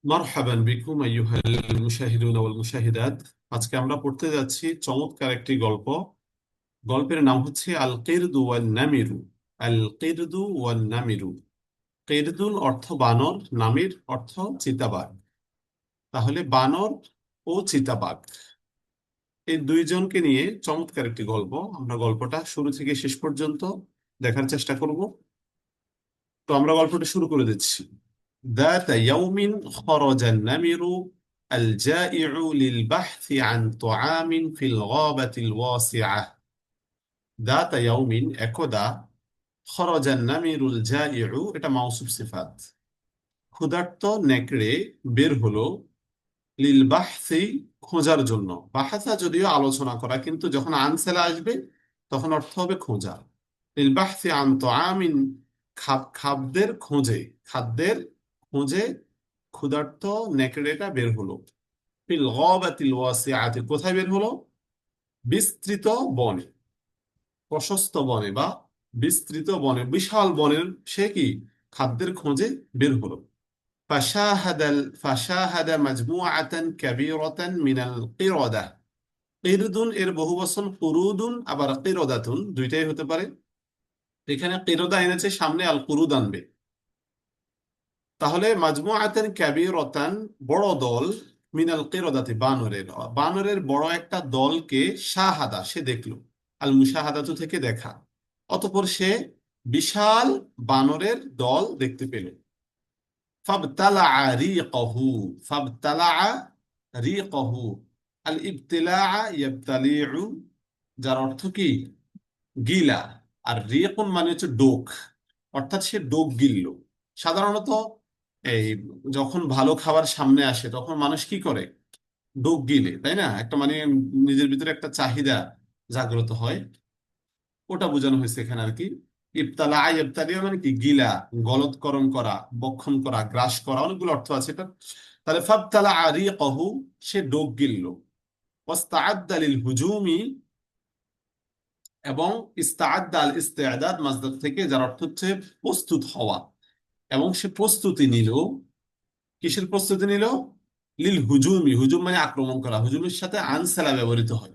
মারহাবান বিকুম আইয়ুহাল মুশাহিদুন ওয়াল মুশাহিদাত। আজকে আমরা পড়তে যাচ্ছি চমৎকার একটি গল্প। গল্পের নাম হচ্ছে আল কিরদু ওয়ান নামিরু। আল কিরদু ওয়ান নামিরু। কিরদুন অর্থ বানর, নামির অর্থ চিতাবাঘ। তাহলে বানর ও চিতাবাঘ এই দুইজনকে নিয়ে চমৎকার একটি গল্প। আমরা গল্পটা শুরু থেকে শেষ পর্যন্ত দেখার চেষ্টা করব। তো আমরা গল্পটা শুরু করে দিচ্ছি। ذات يوم خرج النمر الجائع للبحث عن طعام في الغابة الواسعة. ذات يوم একদা خرج النمر الجائع এটা মাউসুফ সিফাত। ক্ষুধার্ত নেকড়ে বের হলো লিল বাহসি খোঁজার জন্য। বাহাসা যদিও আলোচনা করা, কিন্তু যখন আনসেলা আসবে তখন অর্থ হবে খোঁজা। লিল বাহসি আন তাআমিন খাদ্যের খোঁজে, খাদ্যের খোঁজে ক্ষুধার্ত নেকড়েটা বের হলো। ফিল গাবাতিল ওয়াসিআতি কোথায় বের হলো? বিস্তৃত বনে, প্রশস্ত বনে বা বিস্তৃত বনে, বিশাল বনের সে কি খাদ্যের খোঁজে বের হলো। ফাশাহাদা মাজমুআতান কাবীরাতান মিনাল কিরাদা। কিরদুন এর বহুবচন কুরুদুন, আবার কিরাদাতুন দুইটাই হতে পারে। এখানে কিরাদা এনেছে, সামনে আল কুরুদ আনবে। তাহলে মাজমুআতান কাবীরাতান বড় দল, মিনাল কিরাদাতি বানরের, বানরের বড় একটা দলকে শাহাদা সে দেখলো। আল মুশাহাদাতু থেকে দেখা। অতঃপর সে বিশাল বানরের দল দেখতে পেল। ফাবতালা রিকহু। ফাবতালা রিকহু। আল ইবতিলা ইয়াবতালিউ, যার অর্থ কি গিলা। আর রিকুন মানে হচ্ছে ডোক, অর্থাৎ সে ডোক গিলল। সাধারণত এই যখন ভালো খাবার সামনে আসে তখন মানুষ কি করে? ডোক গিলে, তাই না? একটা মানে নিজের ভিতরে একটা চাহিদা জাগ্রত হয়, ওটা বোঝানো হয়েছে এখানে আর কি। ইবতালা ইবতালিয়া মানে কি গিলা, গলৎকরণ করা, বক্ষণ করা, গ্রাস করা, অনেকগুলো অর্থ আছে এটা। তাহলে ফাবতালা রিকহু, সে ডোক গিলল। ওয়াস্তাআদ্দা লিল হুজুমি, এবং ইস্তাআদ্দা আল ইস্তিআদাদ মাসদার থেকে, যার অর্থ হচ্ছে প্রস্তুত হওয়া। এবং সে প্রস্তুতি নিল। কিসের প্রস্তুতি নিল? লিল হুজুমি, হুজুম মানে আক্রমণ করা। হুজুমের সাথে আনসালা ব্যবহৃত হয়।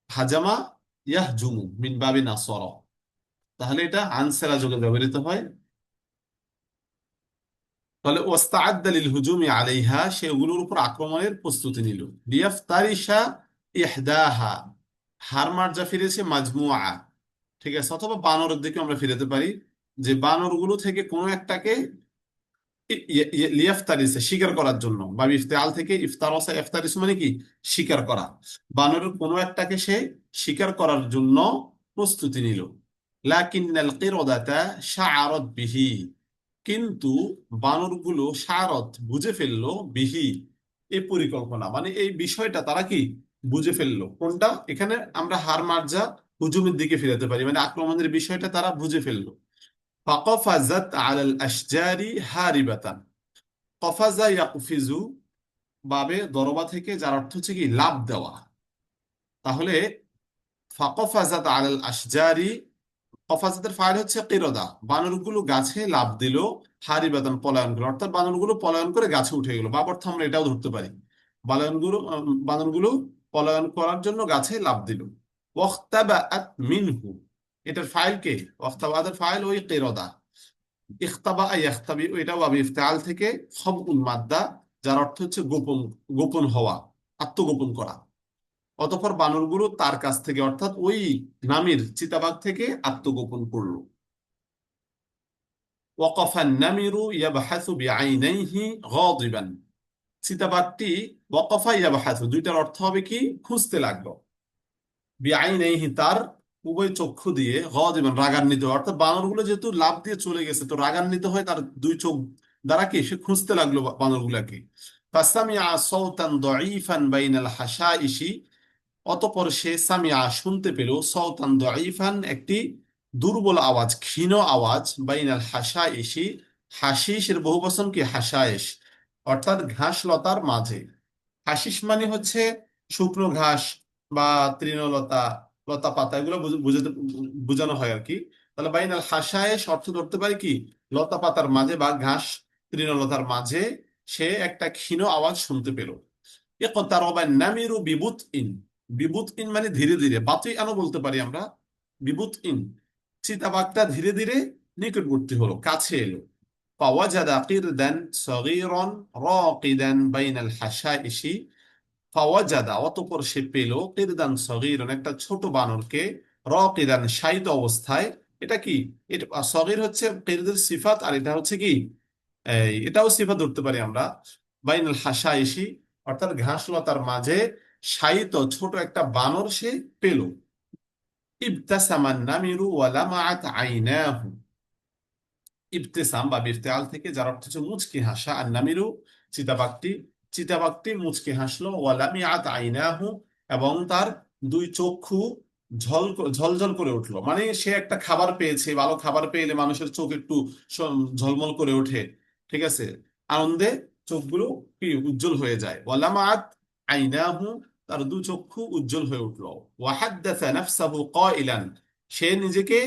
হাজামা ইয়াহজুমু মিন বাবি নাসরা, তাহলে এটা আনসালা যোগে ব্যবহৃত হয়। তাহলে ওয়াস্তাআদ্দা লিল হুজুমি আলাইহা, সে ওগুলোর উপর আক্রমণের প্রস্তুতি নিল। লিয়াফতারিশা ইহদাহা, হার মার্জা ফিরেছে মাজমুআ, ঠিক আছে। অথবা বানরের দিকে আমরা ফিরেতে পারি, যে বানরগুলো থেকে কোনো একটাকে লিয়াফতারিসে শিকার করার জন্য, বা ইফতেআল থেকে ইফতারসা ইফতারিস মানে কি শিকার করা। বানরের কোনো একটাকে সে শিকার করার জন্য প্রস্তুতি নিল। লাকিন্নাল কিরাদাতা শাআরাত বিহি, কিন্তু বানরগুলো শাআরাত বুঝে ফেললো, বিহি এই পরিকল্পনা মানে এই বিষয়টা তারা কি বুঝে ফেললো। কোনটা? এখানে আমরা হার মার্জা হুজুমের দিকে ফিরাতে পারি, মানে আক্রমণের বিষয়টা তারা বুঝে ফেললো। ফাকাফাজাত আলাল আশজারি হারিবাতান। কফাজা ইয়াকফিজু, বাবে দরবা থেকে, যার অর্থ হচ্ছে কি লাভ দেওয়া। তাহলে ফাকফাজাত আলাল আশজারি, কফাজাতের ফাইল হচ্ছে কিরদা, বানরগুলো গাছে লাভ দিল। হারিবাতান পলায়ন করে, অর্থাৎ বানরগুলো পলায়ন করে গাছে উঠে গেল। বা অর্থ আমরা এটাও ধরতে পারি, বানরগুলো পলায়ন করার জন্য গাছে লাভ দিল। ওয়াখতাবাআত মিনহু, এটার ফাইল কে? ওয়াখতাবাতের ফাইল ওই কিরদা। ইখতাবা ইয়াখতাবি, এটাও আবি ইফতাল থেকে খবউল মাদ্দা, যার অর্থ হচ্ছে গোপন, গোপন হওয়া, আত্মগোপন করা। অতঃপর বানরগুলো তার কাছ থেকে, অর্থাৎ ওই নামির চিতাবাঘ থেকে আত্মগোপন করলো। ওয়াকাফান নামিরু ইয়াবহাসু বিআইনাইহি গাদিবান, চিতাবাঘটি ওয়াকাফা ইয়াবহাসু দুইটার অর্থ হবে কি খুঁজতে লাগলো। বিআইনাইহি তার উভয় চক্ষু দিয়ে, গাদিবান রাগান্বিত, অর্থাৎ বানরগুলো যেহেতু লাফ দিয়ে চলে গেছে তো রাগান্বিত হয় তার দুই চোখ দ্বারা কি সে খুঁজতে লাগলো বানরগুলাকে। ফাসামিআ সাওতান দাঈফান বাইনাল হাশাইশি, অতঃপর সে সামিয়া শুনতে পেল, সাওতান দাঈফান একটি দুর্বল আওয়াজ, ক্ষীণ আওয়াজ, বাইনাল হাশাইশি, হাশিশের বহুবচন কি হাশায়েশ, অর্থাৎ ঘাস লতার মাঝে। হাসিস মানে হচ্ছে শুকনো ঘাস বা তৃণলতা, লতা পাতা, এগুলো বোঝানো হয় আর কি। তাহলে বাইনাল হাসায়েশ অর্থ ধরতে পারি কি লতা পাতার মাঝে বা ঘাস তৃণলতার মাঝে সে একটা ক্ষীণ আওয়াজ শুনতে পেল। ইকতারাবা নামিরু বিবুতইন, বিবুতইন মানে ধীরে ধীরে, বাতিআনও বলতে পারি আমরা। বিবুতইন, চিতাবাঘটা ধীরে ধীরে নিকটবর্তী হলো, কাছে এলো। ফাওয়াজাদা কিরদান সগীরান রাকিদান বাইনাল হাশাইশি, ফাওয়াজাদা অতঃপর সে পেল কিরদান সগীরান একটা ছোট বানরকে, রাকিদান শায়িত অবস্থায়। এটা কি, এটা সগীর হচ্ছে কিরদের সিফাত, আর এটা হচ্ছে কি, এটাও সিফাত ধরতে পারি আমরা। বাইনাল হাসাইশি, অর্থাৎ ঘাস লতার মাঝে শায়িত ছোট একটা বানর সে পেল। ইবতাসামান নামিরু ওয়া লামাআত আইনাহু, ইবতেসাম বা ইফতেআল থেকে, যার অর্থ হচ্ছে মুচকি হাসা, আর নামিরু চিতাবাঘটি, চিতাবাঘটি মুচকি হাসলো। ওয়া লামিআত আইনাহু, এবং তার দুই চক্ষু ঝলঝল করে উঠলো। মানে সে একটা খাবার পেয়েছে, ভালো খাবার পেলে মানুষের চোখ একটু ঝলমল করে ওঠে, ঠিক আছে, আনন্দে চোখগুলো কি উজ্জ্বল হয়ে যায়। ওয়া লামাআত আইনাহু, তার দু চক্ষু উজ্জ্বল হয়ে উঠলো। ওয়া হাদ্দাসা নাফসাহু কাইলান, সে নিজেকে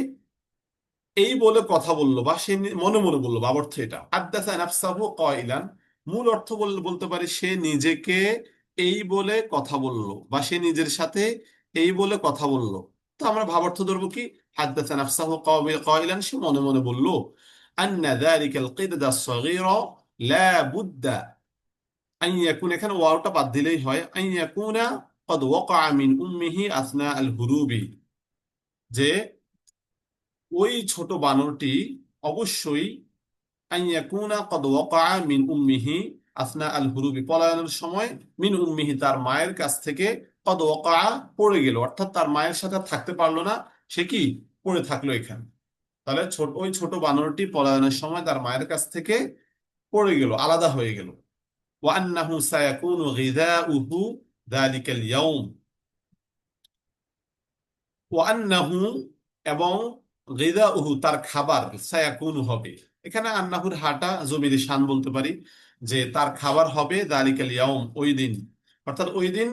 এই বলে কথা বললো, বা সে মনে মনে বললো, বা অর্থ এটা হাদ্দাসা নাফসাহু কাইলান, মূল অর্থ বলতে পারি সে নিজেকে এই বলে কথা বললো, বা সে নিজের সাথে এই বলে কথা বললো। তো আমরা ভাবার্থ ধরবো কি, হাদ্দাসা নাফসাহু কাইলান, সে মনে মনে বললো, আন্না যালিকাল কিরদা সগীরা লা বুদ্দা আন ইয়াকুন, এখানে ওয়াওটা বাদ দিলেই হয়, আন ইয়াকুনা ক্বাদ ওয়াকাআ মিন উম্মিহি আসনা আল হুরুবি, যে ওই ছোট বানরটি অবশ্যই আন ইয়াকুনা ক্বাদ ওয়াকাআ মিন উম্মিহি আসনা আল হুরুবি, পলায়নের সময়, মিন উম্মিহি তার মায়ের কাছ থেকে, ক্বাদ ওয়াকাআ পড়ে গেল, অর্থাৎ তার মায়ের সাথে আর থাকতে পারলো না, সে কি পড়ে থাকলো এখানে। তাহলে ওই ছোট বানরটি পলায়নের সময় তার মায়ের কাছ থেকে পড়ে গেল, আলাদা হয়ে গেল। ওয়া আন্নাহু সায়াকুনু গিযাউহু যালিকাল ইয়াউম, ওয়ান্নাহু, এবং গিযাউহু তার খাবার, সায়াকুনু হবে। এখানে আন্নাহুর হাটা জমির শান বলতে পারি, যে তার খাবার হবে দালিকাল ইয়াউম ওই দিন, অর্থাৎ ওই দিন।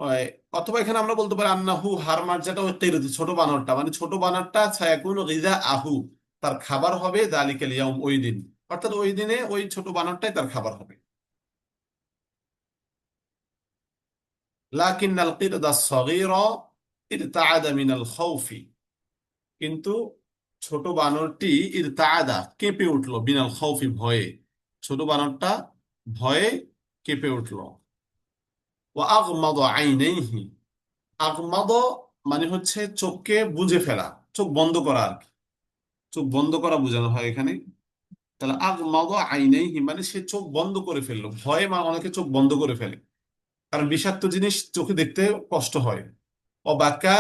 আহ, অথবা এখানে আমরা বলতে পারি আন্নাহু হার মার্জাটা ওই কিরদ, ছোট বানরটা, মানে ছোট বানরটা সায়াকুনু গিযাআহু, তার খাবার হবে দালিকাল ইয়াউম ওই দিন, অর্থাৎ ওই দিনে ওই ছোট বানরটাই তার খাবার হবে। লাকিন্নাল কিরদা সগীরা ইরতাআদা মিনাল খাউফি, কিন্তু ছোট বানরটি ইরতাআদা কেঁপে উঠলো, বিনাল খাউফি ভয়ে, ছোট বানরটা ভয়ে কেঁপে উঠলো। ওয়া আগমাদ আইনাইহি, আগমাদ মানে হচ্ছে চোখকে বুজে ফেলা, চোখ বন্ধ করা আর কি, চোখ বন্ধ করা বোঝানো হয় এখানে। তাহলে আগমাদ আইনাইহি মানে সে চোখ বন্ধ করে ফেললো, ভয়ে অনেকে চোখ বন্ধ করে ফেলে, কারণ বিষাক্ত জিনিস চোখে দেখতে কষ্ট হয়। ও বাকা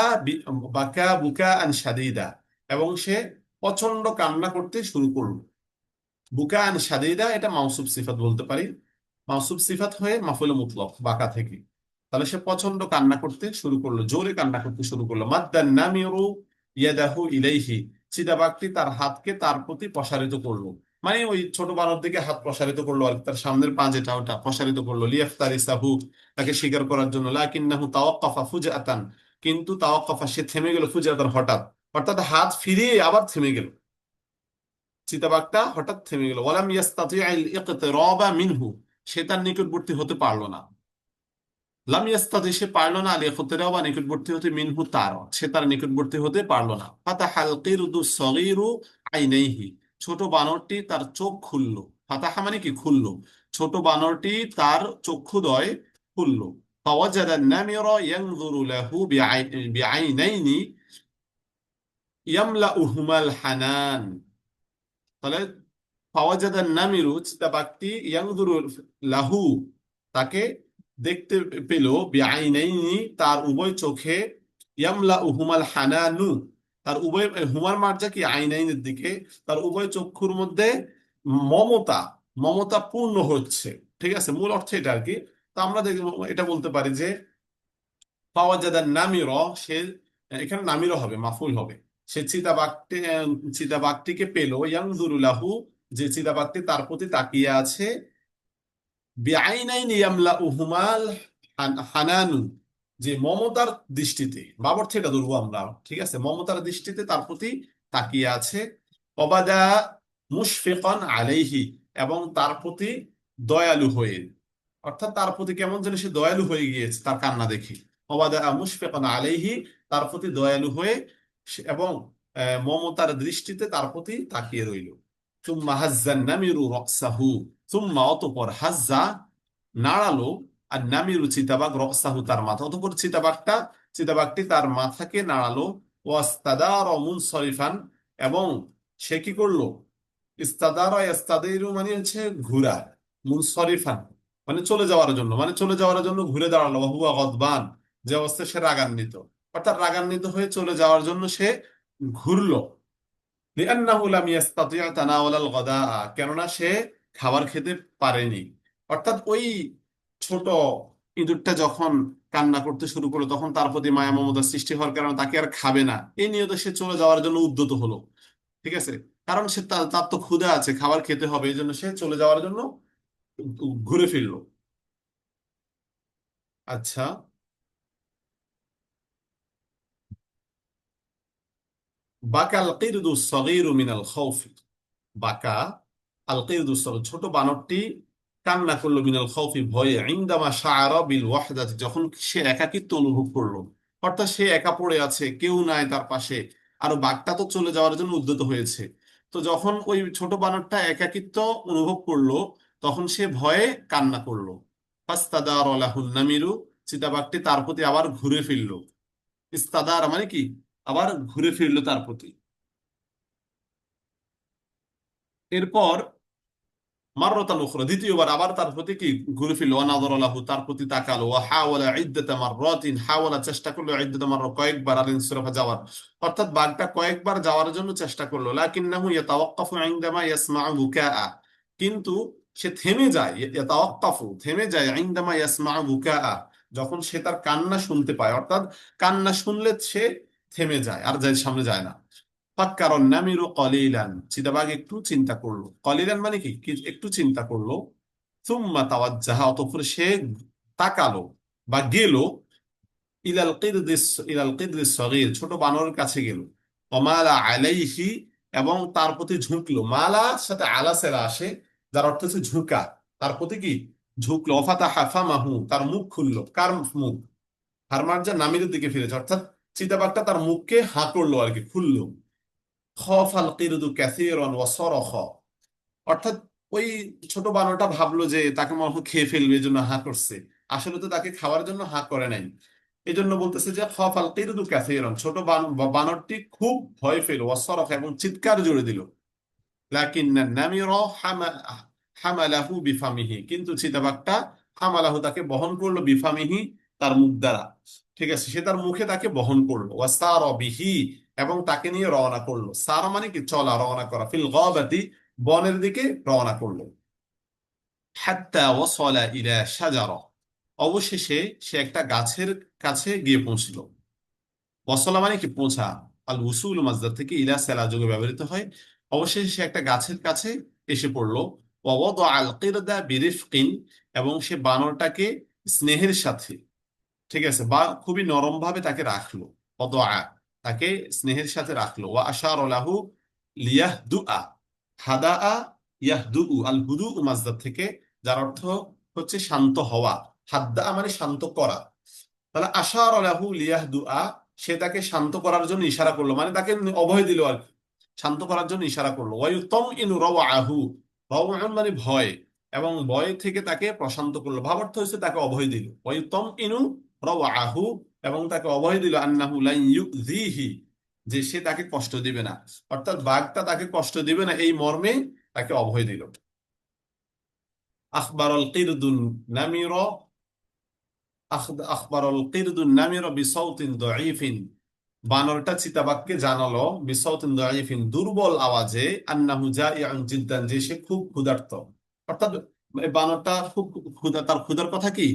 বাকা বুকা আন শাদীদা, এবং সে প্রচন্ড কান্না করতে শুরু করলো। বুকান শাদীদা, এটা মাউসুফ সিফাত বলতে পারি, মাউসুফ সিফাত হয়ে মাফুল মুতলক বাকা থেকে। তাহলে সে প্রচন্ড কান্না করতে শুরু করলো, জোরে কান্না করতে শুরু করলো। মাদ্দান নামিরু ইয়াদাহু ইলাইহি, চিতাবাঘটি তার হাতকে তার প্রতি প্রসারিত করলো, মানে ওই ছোট বানর দিকে হাত প্রসারিত করলো, আর তার সামনের পা যেটা ওটা প্রসারিত করলো, লিয়াফতারিসাহু, তাকে শিকার করার জন্য। লাকিন্নাহু তাওয়াক্কাফা ফুজআতান, কিন্তু তাওয়াক্কাফা সে থেমে গেল, ফুজআতান হঠাৎ, অর্থাৎ হাত ফিরিয়ে আবার থেমে গেল, চিতাবাঘটা হঠাৎ থেমে গেল। ওয়ালাম ইয়াস্তাতিআল ইকতিরাবা মিনহু, সে তার নিকটবর্তী হতে পারলো না। লাম ইয়াস্তাতি, সে পারলো না, আল ইকতিরাবা নিকটবর্তী হতে, মিনহু তার, সে তার নিকটবর্তী হতে পারলো না। ফাতাহাল কিরদু সগীরু আইনাইহি, ছোট বানরটি তার চোখ খুললো। ফাতাহা মানে কি, খুললো, ছোট বানরটি তার চক্ষুদ্বয় খুললো। ফাওয়াজাদা নামিরা ইয়ানজুরু লাহু বিআইনাইনি ইয়ামলাউহুমাল হানান, তাহলে ফাওয়াজাদান নামিরু, চিতাবাঘটি ইয়ানজুরু লাহু, তাকে দেখতে পেল, বিআইনাইনি তার উভয় চোখে, ইয়ামলা উহুমাল হানানু, তার উভয়, হুমার মার্জা কি আইনাইনের দিকে, তার উভয় চক্ষুর মধ্যে মমতা, মমতা পূর্ণ হচ্ছে, ঠিক আছে, মূল অর্থ এটা আর কি। তো আমরা এটা বলতে পারি যে ফাওয়াজাদান নামির, সে, এখানে নামির হবে, মাফুল হবে, সে চিতাবাঘটিকে পেল, ইয়ানজুরু লাহু, যে চিতাবাঘটি তার প্রতি তাকিয়ে আছে, বিআইনাইনি ইয়ামলাউহুমাল হানানু, যে মমতার দৃষ্টিতে, বাবর থেকে ধরবো আমরা, ঠিক আছে, মমতার দৃষ্টিতে তার প্রতি তাকিয়ে আছে। অবাদা মুশফিকান আলাইহি, এবং তার প্রতি দয়ালু হয়ে, অর্থাৎ তার প্রতি কেমন যেন সে দয়ালু হয়ে গিয়েছে তার কান্না দেখে। ওয়াদা মুশফিকান আলাইহি, তার প্রতি দয়ালু হয়ে এবং মমতার দৃষ্টিতে তার প্রতি তাকিয়ে রইল। সুম্মা হাজ্জান নামিরু রাসাহু, সুম্মা অতঃপর হাজ্জা নাড়ালো, আর নামিরু চিতাবাগ রাসাহু তার মাথা, অতঃপর চিতাবাগটি তার মাথাকে নাড়ালো। ওয়াস্তাদার মুনসরিফান, এবং সে কি করলো, ইস্তাদারা ইস্তাদিরু মানে হচ্ছে ঘুরা, মুনসরিফান মানে চলে যাওয়ার জন্য, মানে চলে যাওয়ার জন্য ঘুরে দাঁড়ালো। হুয়া গদবান, যে অবস্থায় সে রাগান্বিত, অর্থাৎ রাগান্বিত হয়ে চলে যাওয়ার জন্য সে ঘুরলো। লিআন্নাহু লাম ইস্তাতি' তানাওয়াল আল গাদা, কেননা সে খাবার খেতে পারেনি। অর্থাৎ ওই ছোট ইঁদুরটা যখন কান্না করতে শুরু করলো, তখন তার প্রতি মায়া মমতার সৃষ্টি হওয়ার কারণে তাকে আর খাবে না, এই নিয়তে সে চলে যাওয়ার জন্য উদ্যত হলো। ঠিক আছে, কারণ সে তার তো ক্ষুধা আছে, খাবার খেতে হবে, এই জন্য সে চলে যাওয়ার জন্য ঘুরে ফিরলো। আচ্ছা, বাকাল কিরদু সগীরু মিনাল খাউফি, বাকা আল কিরদু সগীর, ছোট বানরটি কান্না করলো, মিনাল খাউফি ভয়ে, ইনদামা শাআরা বিল ওয়াহদাতি, যখন সে একাকিত্ব অনুভব করলো। অর্থাৎ সে একা পড়ে আছে, কেউ নাই তার পাশে, আর বাঘটা তো চলে যাওয়ার জন্য উদ্যত হয়েছে। তো যখন ওই ছোট বানরটা একাকিত্ব অনুভব করলো, তখন সে ভয়ে কান্না করলো। ফাস্তাদার লাহুন নামিরু, চিতাবাঘটি তার প্রতি আবার ঘুরে ফিরলো। ইস্তাদার মানে কি, আবার ঘুরে ফিরলো তার প্রতি। এরপর মাররাতান উখরা, দ্বিতীয়বার আবার তার প্রতি কি ঘুরে ফিরল। ওয়া নাযারা লাহু, তার প্রতি তাকালো। ওয়া হাওয়ালা ইদ্দাতা মাররাতিন, হাওয়ালা চেষ্টা করলো, ইদ্দাতা মাররা কয়েকবার, আল ইনসিরাফা যাওয়ার, অর্থাৎ বাঘটা কয়েকবার যাওয়ার জন্য চেষ্টা করলো। লাকিন্নাহু ইয়াতাওয়াক্কাফু ইনদামা ইয়াসমাউ বুকাআ, কিন্তু সে থেমে যায়, ইয়াতাওয়াক্কাফু থেমে যায়, ইনদামা ইয়াসমাউ বুকাআ যখন সে তার কান্না শুনতে পায়, অর্থাৎ কান্না শুনলে সে থেমে যায়, আর যায় সামনে যায় না। ফাক্কারন নামিরু কলিলান, চিতাবাঘ একটু চিন্তা করলো, কলিলান মানে কি একটু চিন্তা করলো। সুম্মা তাওয়াজ্জাহা, অতঃপর সে তাকালো বা গেল, ইলাল কিরদিস সগীর, ছোট বানরের কাছে গেল। ওমালা আলাইহি, এবং তার প্রতি ঝুঁকলো। মালা সাথে আলা সেরা আসে, যার অর্থ হচ্ছে ঝুঁকা, তার প্রতি কি ঝুঁকলো। ওয়াফাতাহা ফামাহু, তার মুখ খুললো। কার মুখ? হারমার্জা নামিরের দিকে ফিরেছে, অর্থাৎ চিতাবাঘটা তার মুখকে হাঁ করলো আর কি, খুললো। খাফাল কিরদু কাসীরান ওয়া সারাখ, অর্থাৎ ওই ছোট বানরটা ভাবলো যে তাকে মনে হয় খেয়ে ফেলবে, এই জন্য হাঁ করছে। আসলে তো তাকে খাওয়ার জন্য হাঁ করে নাই। এই জন্য বলতেছে যে খাফাল কিরদু কাসীরান, ছোট বানরটি খুব ভয় পেল, ওয়া সারাখ, এবং চিৎকার জুড়ে দিল। লাকিন্না নামিরা হামালাহু বিফামিহি, কিন্তু চিতাবাঘটা হামালাহু তাকে বহন করলো, বিফামিহি তার মুখ দ্বারা। ঠিক আছে, সে তার মুখে তাকে বহন করলো। ওয়াসারা বিহি, এবং তাকে নিয়ে রওনা করলো। সারা মানে কি চলা, রওনা করা। ফিল গাবাতি, বনের দিকে রওনা করলো। হাত্তা ওয়াসালা ইলা শাজারা, অবশেষে সে একটা গাছের কাছে গিয়ে পৌঁছলো। ওয়াসলা মানে কি পৌঁছা, আল উসুল মাজদার থেকে ইলা সেলা যোগে ব্যবহৃত হয়। অবশেষে সে একটা গাছের কাছে এসে পড়লো। ওয়াওয়াদা আল কিরদা বিরিফকিন, এবং সে বানরটাকে স্নেহের সাথে, ঠিক আছে, বা খুবই নরম ভাবে তাকে রাখলো। ওয়াদা, তাকে স্নেহের সাথে রাখলো। ওয়া আশারা লাহু লিয়াহদুআ, হাদাআ ইয়াহদু, আল হুদু মাজদার থেকে, যার অর্থ হচ্ছে শান্ত হওয়া। হাদ্দা মানে শান্ত করা। তাহলে আশার লাহু লিয়াহদুআ, সে তাকে শান্ত করার জন্য ইশারা করলো, মানে তাকে অভয় দিল আর কি। শান্ত করার জন্য ইশারা করলো। ওয়ায়ুতামইনু রাওআহু, রাওআন মানে ভয়, এবং ভয় থেকে তাকে প্রশান্ত করলো। ভাবার্থ হচ্ছে তাকে অভয় দিল। ওয়ায়ুতামইনু রাওআহু, এবং তাকে অভয় দিল, আন্নাহু লা ইউযীহি, যে সে তাকে কষ্ট দিবে না, অর্থাৎ বাঘটা তাকে কষ্ট দিবে না, এই মর্মে তাকে অভয় দিল। আখবারাল কিরদুন নামিরা, আখবারুল কিরদুন নামিরা বিসাউতিন দাঈফিন, বানরটা চিতাবাঘকে জানালো, বিসাউতিন দাঈফিন দুর্বল আওয়াজে, আন্নাহু জাইআন জিদ্দান, যে সে খুব ক্ষুধার্ত। অর্থাৎ এই বানরটা খুব ক্ষুধা, তার ক্ষুধার কথা কি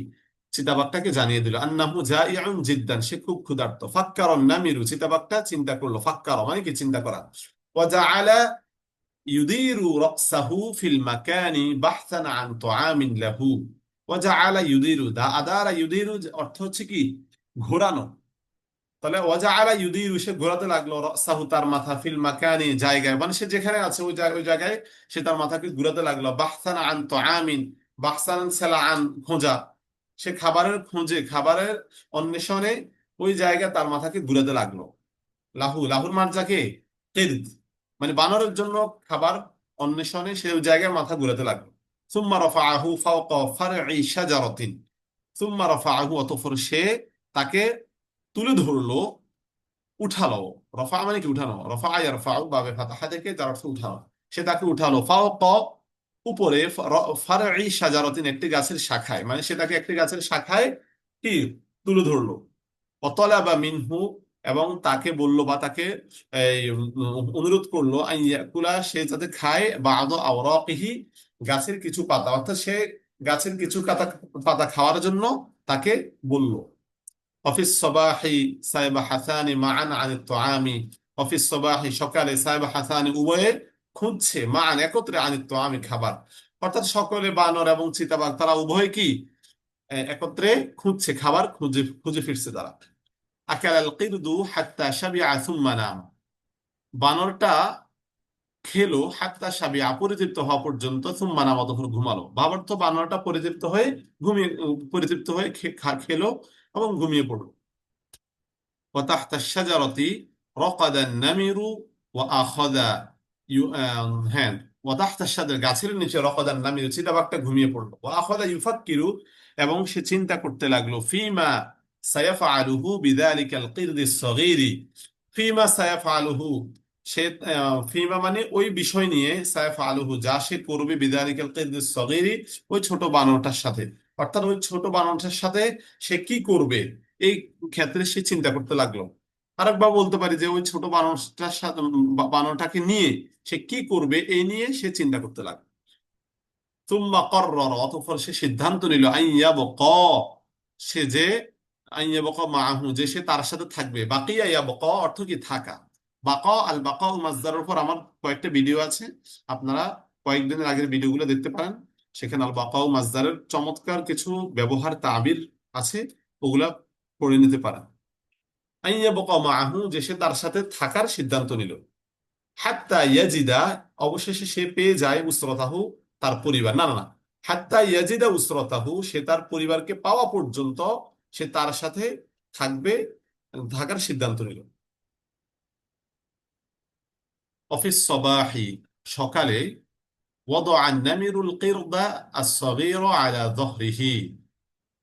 চিতাবাঘটাকে জানিয়ে দিল। আন্নাহু জাইআন জিদ্দান, সে খুব ক্ষুধার্ত। ফাক্কারান নামিরু, চিতাবাঘটা চিন্তা করলো। ফাক্কারা মানে কি চিন্তা করা। ওয়া জাআলা ইউদিরু রাসাহু ফিল মাকানি বাহসান আন তুআমিন লাহু। ওয়া জাআলা ইউদিরু, দা আদারা ইউদিরু অর্থ হচ্ছে কি ঘোরানো। তাহলে ওয়াজাআলা ইউদিরু, সে ঘোরাতে লাগলো রাসাহু, তার মাথা, ফিল মাকানি, জায়গায়, মানে সে যেখানে আছে ওই জায়গায় সে তার মাথাকে ঘুরাতে লাগলো। বাহসান আন তুআমিন, বাহসান সালা আন, খোঁজা, সে খাবারের খোঁজে, খাবারের অন্বেষণে ওই জায়গায় তার মাথাকে ঘুরাতে লাগলো। লাহুর মার্জাকে কিরদ, মানে বানরের জন্য খাবার অন্বেষণে সে ওই জায়গায় মাথা ঘুরাতে লাগলো। সুম্মা রাফাআহু ফাওকা ফারঈ শাজারাতিন, সুম্মা রাফাআহু, অতঃপর সে তাকে তুলে ধরলো, উঠালো। রফা মানে কি উঠানো, রফা ইয়ারফাউ বাবে ফাতাহা থেকে, যার অর্থ উঠানো। সে তাকে উঠালো ফাওকা, উপরে, ফারঈ শাজারাতিন, একটি গাছের শাখায়, মানে সে তাকে একটি গাছের শাখায় কি তুলে ধরলো। অতলাবা মিনহু, এবং তাকে বলল বা তাকে এই অনুরোধ করলো, আইয়াকুলা, সে যাতে খায়, বাদ আওরাকিহি, গাছের কিছু পাতা, অর্থাৎ সে গাছের কিছু পাতা পাতা খাওয়ার জন্য তাকে বলল। অফিস সবাহি সাইবা হাসানি মান আন তোয়ামি, অফিস সবাহি, সকালে, সাইবা হাসানি, উভয়ে খুঁজছে, মান একত্রে, আন তোয়ামি, খাবার। অর্থাৎ সকলে, বানর এবং চিতাবাঘ, তারা উভয় কি একত্রে খুঁজছে, খাবার খুঁজে খুঁজে ফিরছে তারা। আকাল আল কিরদু হাত্তা শাবিআ সুম্মা নাম, বানরটা খেলো হাত্তা শাবিআ, পরিতৃপ্ত হওয়া পর্যন্ত, সুম্মা নাম, অতঃপর ঘুমালো। ভাবার্থ, বানরটা পরিতৃপ্ত হয়ে ঘুমিয়ে, পরিতৃপ্ত হয়ে খেলো এবং ঘুমিয়ে পড়লো। وتحت الشجرة رقد النمر وأخذ হ্যাঁ, وتحت الشجرة, গাছের নিচে, রকদান নামির, চিতাবাঘটা ঘুমিয়ে পড়লো। وأخذ يفكر, এবং সে চিন্তা করতে লাগলো, ফিমা সায়াফআলুহু বিযালিকাল কিরদিস সগীরি, ফিমা সায়াফআলুহু, সে ফিমা মানে ওই বিষয় নিয়ে, সায়াফআলুহু, যা সে করবে, বিযালিকাল কিরদিস সগীরি, ওই ছোট বানরটার সাথে, অর্থাৎ ওই ছোট বানরটার সাথে সে কি করবে, এই ক্ষেত্রে সে চিন্তা করতে লাগলো। আরেকবার বলতে পারি যে ওই ছোট বানরটার সাথে, বানরটাকে নিয়ে সে কি করবে, এই নিয়ে সে চিন্তা করতে লাগলো। তুম্মা কর্রর, অতঃপর সে সিদ্ধান্ত নিল, আইয়াবকা, সে যে, আইয়াবকা মাআহু, যে সে তার সাথে থাকবে। বাকিয়া ইয়াবকা অর্থ কি, থাকা। বাকা, আল বাকা ও মাজদারের উপর আমার কয়েকটা ভিডিও আছে, আপনারা কয়েকদিনের আগের ভিডিওগুলো দেখতে পারেন, সেখানে আল বাকা ও মাজদারের চমৎকার কিছু ব্যবহার, তাবির আছে, ওগুলা পড়ে নিতে পারেন। আইয়াবকা মাআহু, যে সে তার সাথে থাকার সিদ্ধান্ত নিল। হাত্তা ইয়াজিদা, অবশেষে সে পেয়ে যায়, উসরতাহু, তার পরিবার, না না না, হাত্তা ইয়াজিদা উসরতাহু, সে তার পরিবারকে পাওয়া পর্যন্ত সে তার সাথে থাকবে, থাকার সিদ্ধান্ত নিল। অফিস সবাহি, সকালে, ওয়াদআ আন-নামিরুল কিরদা আস-সাগীরা আলা যহরিহি,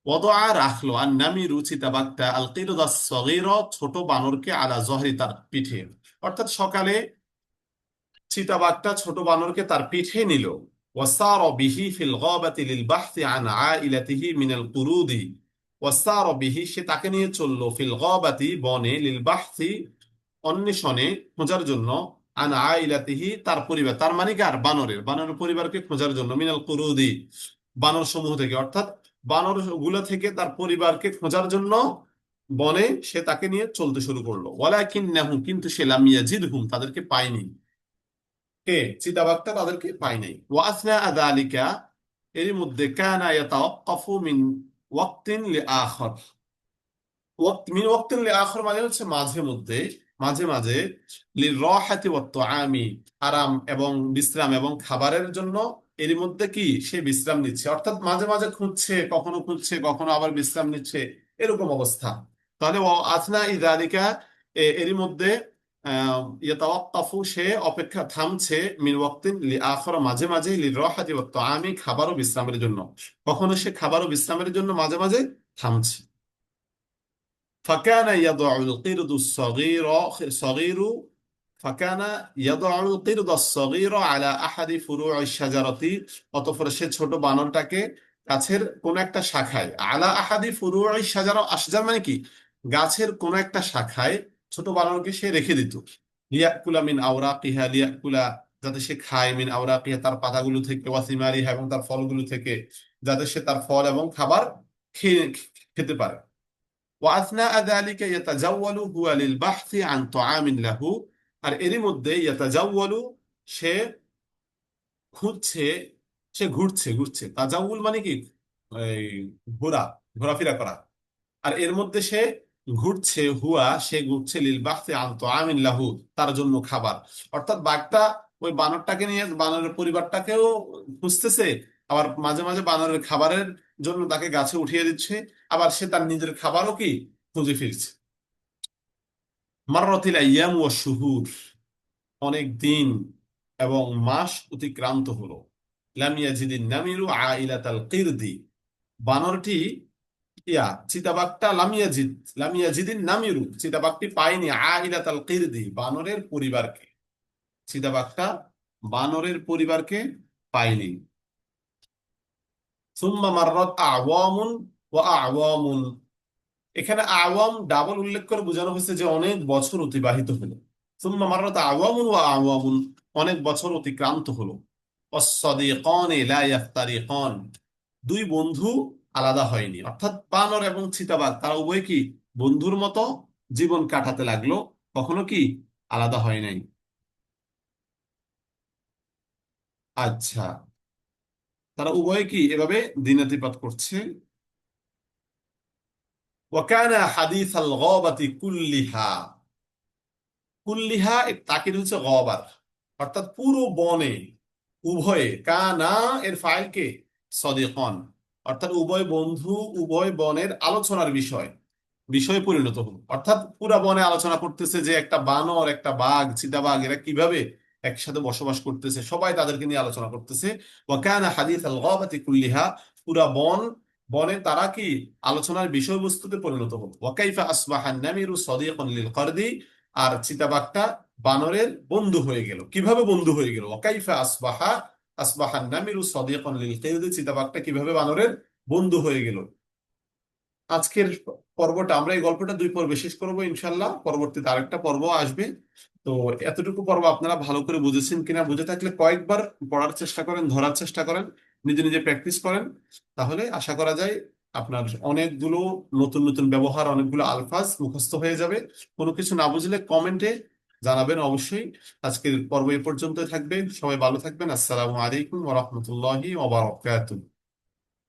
ওয়াদআ, রাখলো, আন-নামিরু, চিতাবাঘটা, আল কিরদা আস-সাগীরা, ছোট বানরকে, আলা যহরি, তার পিঠে। অর্থাৎ সকালে চিতাবাঘটা ছোট বানরকে তার পিঠে নিল। ওয়াসার বিহি ফিল গাবাতি লিল বাহসি আন আইলাতিহি মিনাল কুরুদি, ওয়াসার বিহি, সে তাকে নিয়ে চলল, ফিল গাবাতি, বনে, লিল বাহসি, অন্বেষণে, খোঁজার জন্য, আন আইলাতিহি, তার পরিবার, তার মানে কি, আর বানরের পরিবারকে খোঁজার জন্য, মিনাল কুরুদি, বানর সমূহ থেকে, অর্থাৎ বানর গুলো থেকে তার পরিবারকে খোঁজার জন্য বনে সে তাকে নিয়ে চলতে শুরু করলো। ওয়ালাকিন্নাহু, কিন্তু সে, লাম ইয়াজিদহুম, তাদেরকে পায়নি। কে, চিতাবাঘটা তাদেরকে পায় নাই। ওয়াসনা আযালিকা, এর মধ্যে, কানা ইয়াতাওয়াক্কাফু মিন ওয়াক্তিন লিআখর, ওয়াক্ত, মিন ওয়াক্তিন লিআখর মানে হচ্ছে মাঝে মধ্যে, মাঝে মাঝে, লিরাহাতি ওয়াত তুআমি, আরাম এবং বিশ্রাম এবং খাবারের জন্য, এর মধ্যে কি সে বিশ্রাম নিচ্ছে, অর্থাৎ মাঝে মাঝে খুঁজছে কখনো আবার বিশ্রাম নিচ্ছে, এরকম অবস্থা। তাহলে আসনা ইযালিকা, এরই মধ্যে, ইয়াতাওয়াক্কাফু, সে অপেক্ষা, থামছে, মিন ওয়াক্তিন লিআখর, মাঝে মাঝে, লিরাহাতি ওয়াত তুআমি, খাবার ও বিশ্রামের জন্য, কখনো সে খাবার ও বিশ্রামের জন্য মাঝে মাঝে থামছে। فكان يضع القرد الصغير صغير فكان يضع القرد الصغير على أحد فروع الشجرة, অতঃপর সে ছোট বানরটাকে গাছের কোন একটা শাখায়, আলা আহাদি ফুরুই শাজারা, আশজার মানে কি, গাছের কোন একটা শাখায় ছোট বানরকে সে রেখে দিত। লিয়াকুলা মিন আওরাকিহা, লিয়াকুলা, যাতে সে খায়, মিন আওরাকিহা, তার পাতাগুলো থেকে, ওয়াসিমারিহা, এবং তার ফলগুলো থেকে, যাতে সে তার ফল এবং খাবার খেয়ে খেতে পারে। وأثناء ذلك يتجول هو للبحث عن طعام له, আর এরই মধ্যে, ইয়াতাজাওয়ালু, সে ঘুরছে, ঘুরছে, তাজাউল মানে কি, এই ঘোরা, ঘোরাফেরা করা। আর এর মধ্যে সে ঘুরছে হুয়া, সে ঘুরছে লিল বাহথি আন তাআমিন লাহু, তার জন্য খাবার। অর্থাৎ বাঘটা ওই বানরটাকে নিয়ে বানরের পরিবারটাকেও খুঁজতেছে, আবার মাঝে মাঝে বানরের খাবারের জন্য তাকে গাছে উঠিয়ে দিচ্ছে, আবার সে তার নিজের খাবারও কি খুঁজে ফিরছে। মাররাতিল আইয়াম ওয়াশ শুহুর, অনেক দিন এবং মাস অতিক্রান্ত হলো। লাম ইয়াজিদিন নামিরু আইলাতাল কিরদি, বানরটি চিতাবাঘটা লামিয়াজিদিন নামিরু, চিতাবাঘটি পায়নি আইলাতাল কিরদি, বানরের পরিবারকে। চিতাবাঘটা বানরের পরিবারকে পায়নি। সুম্মা মাররাত আওয়ামুন ওয়া আওয়ামুন, এখানে আওয়াম ডাবল উল্লেখ করে বোঝানো হয়েছে যে অনেক বছর অতিবাহিত হলো। সুম্মা মাররাত আওয়ামুন ওয়া আওয়ামুন, অনেক বছর অতিক্রান্ত হলো। ওয়াস-সাদিকানি লা ইফতারিকান, দুই বন্ধু আলাদা হয়নি, অর্থাৎ বানর এবং চিতাবাঘ তারা উভয় কি বন্ধুর মতো জীবন কাটাতে লাগলো, কখনো কি আলাদা হয় নাই। আচ্ছা, তারা উভয় কি এভাবে দিনাতিপাত করছে। ওয়াকানা হাদিসাল গাবাতি কুল্লিহা, কুল্লিহা এর তাকিদ হচ্ছে গবার, অর্থাৎ পুরো বনে, উভয়ে কানা এর ফাইলকে সদিকন, অর্থাৎ উভয় বন্ধু উভয় বনের আলোচনার বিষয়, বিষয়ে পরিণত হলো। অর্থাৎ পুরা বনে আলোচনা করতেছে যে একটা বানর একটা বাঘ চিতাবাঘ এরা কিভাবে একসাথে বসবাস করতেছে, সবাই তাদেরকে নিয়ে আলোচনা করতেছে। ওয়াকানা হাদিস আল গাবাতি কুল্লিহা, পুরা বনে তারা কি আলোচনার বিষয়বস্তুতে পরিণত হলো। ওয়াকাইফা আসবাহান নামিরু সাদিকান লিল কারদি, আর চিতাবাঘটা বানরের বন্ধু হয়ে গেল, কিভাবে বন্ধু হয়ে গেল। ওয়াকাইফা আসবাহান নামিরু সাদিকান লিল কারদি, চিতাবাঘটা কিভাবে বানরের বন্ধু হয়ে গেল। আজকের পর্বটা আমরা এই গল্পটা দুই পর্বে শেষ করবো ইনশাল্লাহ, পরবর্তীতে আরেকটা পর্ব আসবে। তো এতটুকু পর্ব আপনারা ভালো করে বুঝেছেন কিনা, বুঝে থাকলে কয়েকবার পড়ার চেষ্টা করেন, ধরার চেষ্টা করেন, নিজে নিজে প্র্যাকটিস করেন, তাহলে আশা করা যায় আপনার অনেকগুলো নতুন নতুন ব্যবহার, অনেকগুলো আলফাজ মুখস্থ হয়ে যাবে। কোনো কিছু না বুঝলে কমেন্টে জানাবেন অবশ্যই। আজকের পর্ব এ পর্যন্তই থাকবে, সবাই ভালো থাকবেন। আসসালামু আলাইকুম ওয়া রাহমাতুল্লাহি ওয়া বারাকাতুহু।